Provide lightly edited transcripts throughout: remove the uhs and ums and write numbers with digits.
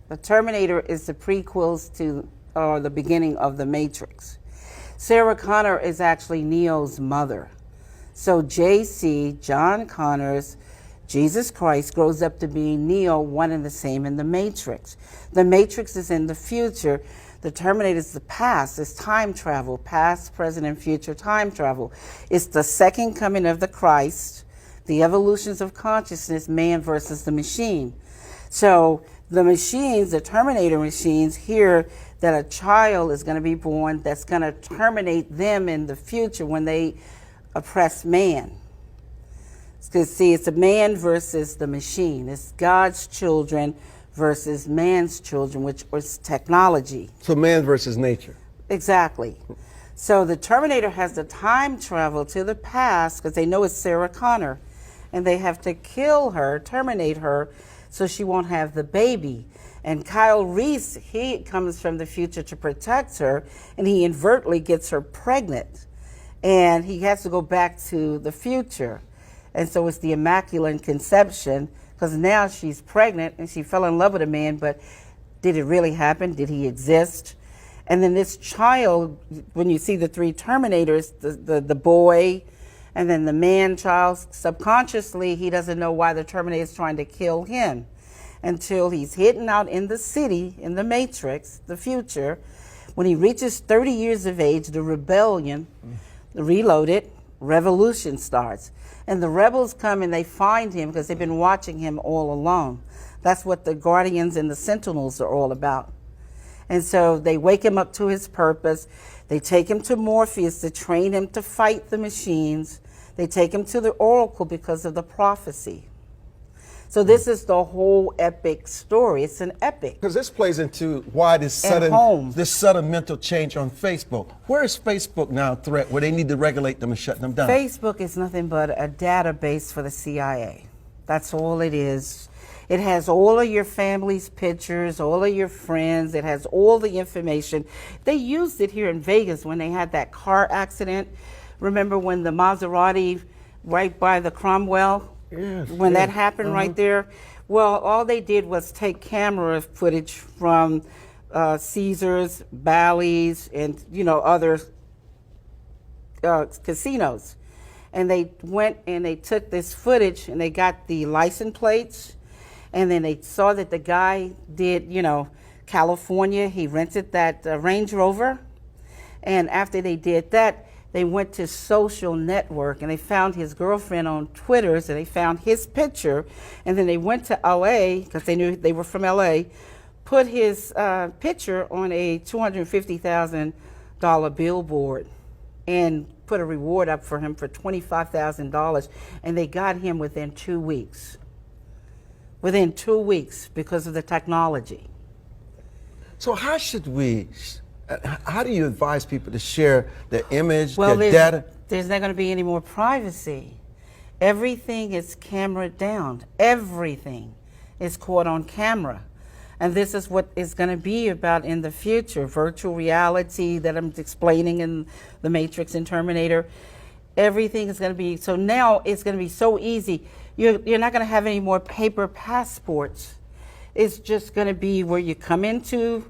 The Terminator is the prequels to the beginning of the Matrix. Sarah Connor is actually Neo's mother. So JC, John Connor's Jesus Christ, grows up to be Neo, one and the same in the Matrix. The Matrix is in the future. The Terminator is the past. It's time travel, past, present, and future time travel. It's the second coming of the Christ, the evolutions of consciousness, man versus the machine. So the machines, the Terminator machines, hear that a child is going to be born that's going to terminate them in the future when they oppress man. Because see, it's a man versus the machine. It's God's children versus man's children, which was technology. So man versus nature. Exactly. So the Terminator has to time travel to the past because they know it's Sarah Connor. And they have to kill her, terminate her, so she won't have the baby. And Kyle Reese, he comes from the future to protect her, and he inadvertently gets her pregnant. And he has to go back to the future. And so it's the Immaculate Conception, because now she's pregnant and she fell in love with a man, but did it really happen? Did he exist? And then this child, when you see the three Terminators, the boy, and then the man child, subconsciously, he doesn't know why the Terminator is trying to kill him until he's hidden out in the city, in the Matrix, the future. When he reaches 30 years of age, the rebellion, the Reloaded, revolution starts. And the rebels come and they find him because they've been watching him all along. That's what the Guardians and the Sentinels are all about. And so they wake him up to his purpose. They take him to Morpheus to train him to fight the machines. They take him to the Oracle because of the prophecy. So this is the whole epic story. It's an epic. Because this plays into why this sudden mental change on Facebook. Where is Facebook now a threat where they need to regulate them and shut them down? Facebook is nothing but a database for the CIA. That's all it is. It has all of your family's pictures, all of your friends. It has all the information. They used it here in Vegas when they had that car accident. Remember when the Maserati right by the Cromwell? Yes, when that happened right there? Well, all they did was take camera footage from Caesars, Bally's, and other casinos. And they went and they took this footage and they got the license plates, and then they saw that the guy did, California. He rented that Range Rover. And after they did that, they went to social network and they found his girlfriend on Twitter, so they found his picture, and then they went to LA because they knew they were from LA, put his picture on a $250,000 billboard and put a reward up for him for $25,000, and they got him within 2 weeks. Within 2 weeks because of the technology. So how do you advise people to share their image, their data? There's not going to be any more privacy. Everything is camera down. Everything is caught on camera. And this is what it's going to be about in the future. Virtual reality that I'm explaining in the Matrix and Terminator. Everything is going to be, so now it's going to be so easy. You're not going to have any more paper passports. It's just going to be where you come into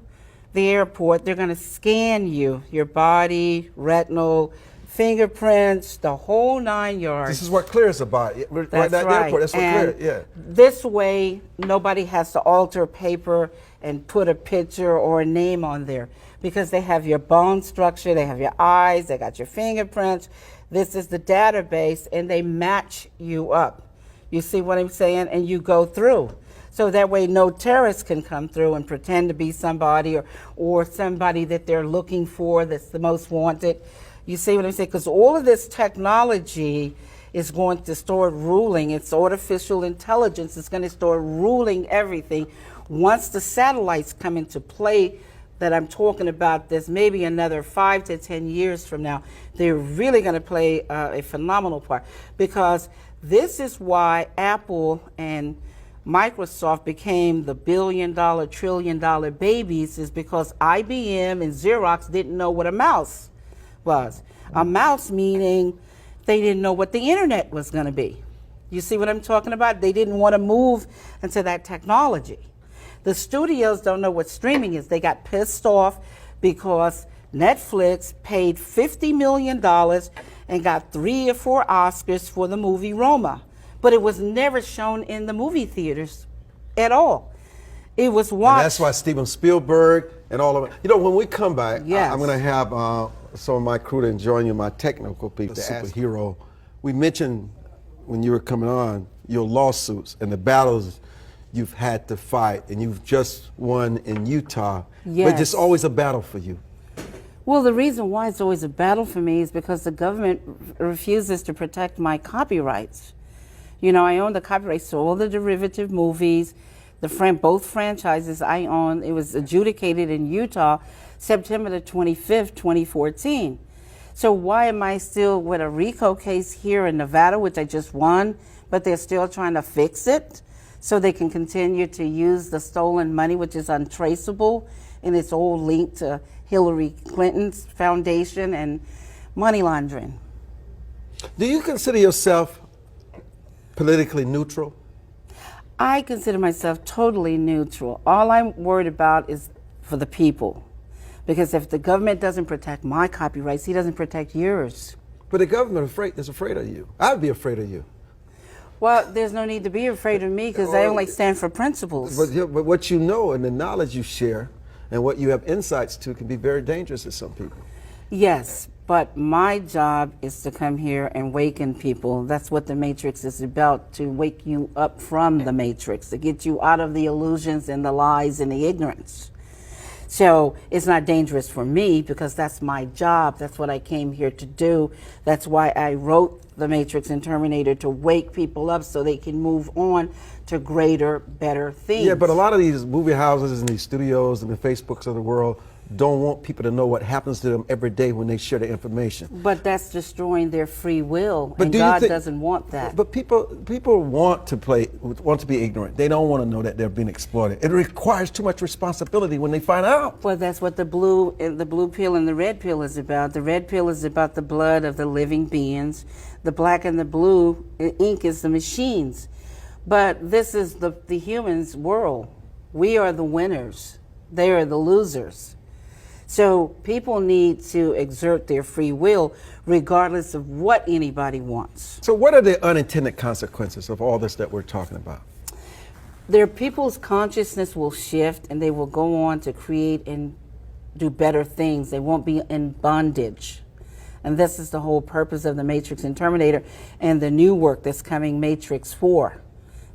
the airport, they're going to scan you, your body, retinal, fingerprints, the whole 9 yards. This is what Clear is about. That's right. That right. Airport, that's what and Clear, yeah. This way, nobody has to alter paper and put a picture or a name on there because they have your bone structure, they have your eyes, they got your fingerprints. This is the database, and they match you up. You see what I'm saying? And you go through. So that way no terrorists can come through and pretend to be somebody or somebody that they're looking for that's the most wanted. You see what I'm saying? Because all of this technology is going to start ruling. It's artificial intelligence. It's going to start ruling everything. Once the satellites come into play that I'm talking about, there's maybe another 5 to 10 years from now, they're really going to play a phenomenal part. Because this is why Apple and Microsoft became the billion-dollar, trillion-dollar babies, is because IBM and Xerox didn't know what a mouse was. A mouse meaning they didn't know what the internet was going to be. You see what I'm talking about? They didn't want to move into that technology. The studios don't know what streaming is. They got pissed off because Netflix paid $50 million and got 3 or 4 Oscars for the movie Roma. But it was never shown in the movie theaters at all. It was watched. And that's why Steven Spielberg and all of it. You know, when we come back, Yes. I'm going to have some of my crew to join you, my technical people, the superhero. We mentioned when you were coming on your lawsuits and the battles you've had to fight, and you've just won in Utah. Yes. But it's always a battle for you. Well, the reason why it's always a battle for me is because the government refuses to protect my copyrights. You know, I own the copyrights to all the derivative movies, both franchises I own. It was adjudicated in Utah September the 25th, 2014. So why am I still with a RICO case here in Nevada, which I just won, but they're still trying to fix it so they can continue to use the stolen money, which is untraceable, and it's all linked to Hillary Clinton's foundation and money laundering. Do you consider yourself politically neutral? I consider myself totally neutral. All I'm worried about is for the people. Because if the government doesn't protect my copyrights, he doesn't protect yours. But the government is afraid of you. I'd be afraid of you. Well, there's no need to be afraid of me because I only stand for principles. But what you know and the knowledge you share and what you have insights to can be very dangerous to some people. Yes, but my job is to come here and waken people. That's what the Matrix is about, to wake you up from the Matrix, to get you out of the illusions and the lies and the ignorance. So it's not dangerous for me because that's my job. That's what I came here to do. That's why I wrote The Matrix and Terminator, to wake people up so they can move on to greater, better things. Yeah, but a lot of these movie houses and these studios and the Facebooks of the world don't want people to know what happens to them every day when they share the information. But that's destroying their free will, but and God doesn't want that. But people want to be ignorant. They don't want to know that they're being exploited. It requires too much responsibility when they find out. Well, that's what the blue pill and the red pill is about. The red pill is about the blood of the living beings. The black and the blue ink is the machines. But this is the humans' world. We are the winners. They are the losers. So people need to exert their free will regardless of what anybody wants. So what are the unintended consequences of all this that we're talking about? Their people's consciousness will shift and they will go on to create and do better things. They won't be in bondage. And this is the whole purpose of the Matrix and Terminator and the new work that's coming, Matrix 4.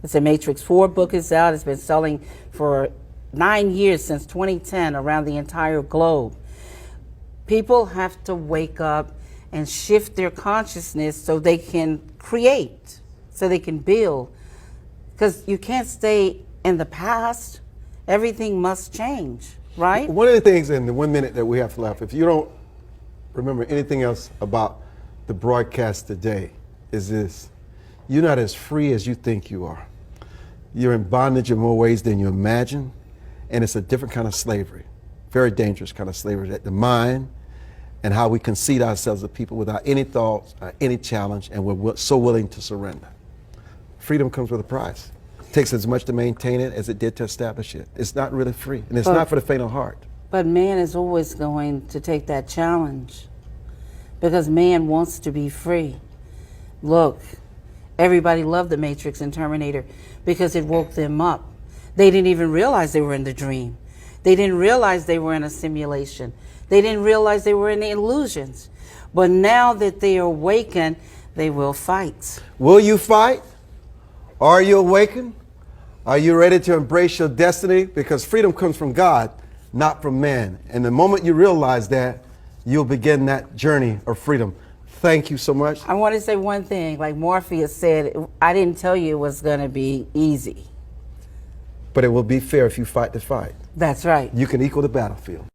It's a Matrix 4 book is out. It's been selling for 9 years, since 2010, around the entire globe. People have to wake up and shift their consciousness so they can create, so they can build. Because you can't stay in the past. Everything must change, right? One of the things in the 1 minute that we have left, if you don't remember anything else about the broadcast today, is this: you're not as free as you think you are. You're in bondage in more ways than you imagine. And it's a different kind of slavery, very dangerous kind of slavery, that the mind and how we concede ourselves to people without any thoughts, any challenge, and we're so willing to surrender. Freedom comes with a price. It takes as much to maintain it as it did to establish it. It's not really free, and it's not for the faint of heart. But man is always going to take that challenge because man wants to be free. Look, everybody loved the Matrix and Terminator because it woke them up. They didn't even realize they were in the dream. They didn't realize they were in a simulation. They didn't realize they were in the illusions. But now that they are awakened, they will fight. Will you fight? Are you awakened? Are you ready to embrace your destiny? Because freedom comes from God, not from man. And the moment you realize that, you'll begin that journey of freedom. Thank you so much. I want to say one thing. Like Morpheus said, I didn't tell you it was going to be easy. But it will be fair if you fight the fight. That's right. You can equal the battlefield.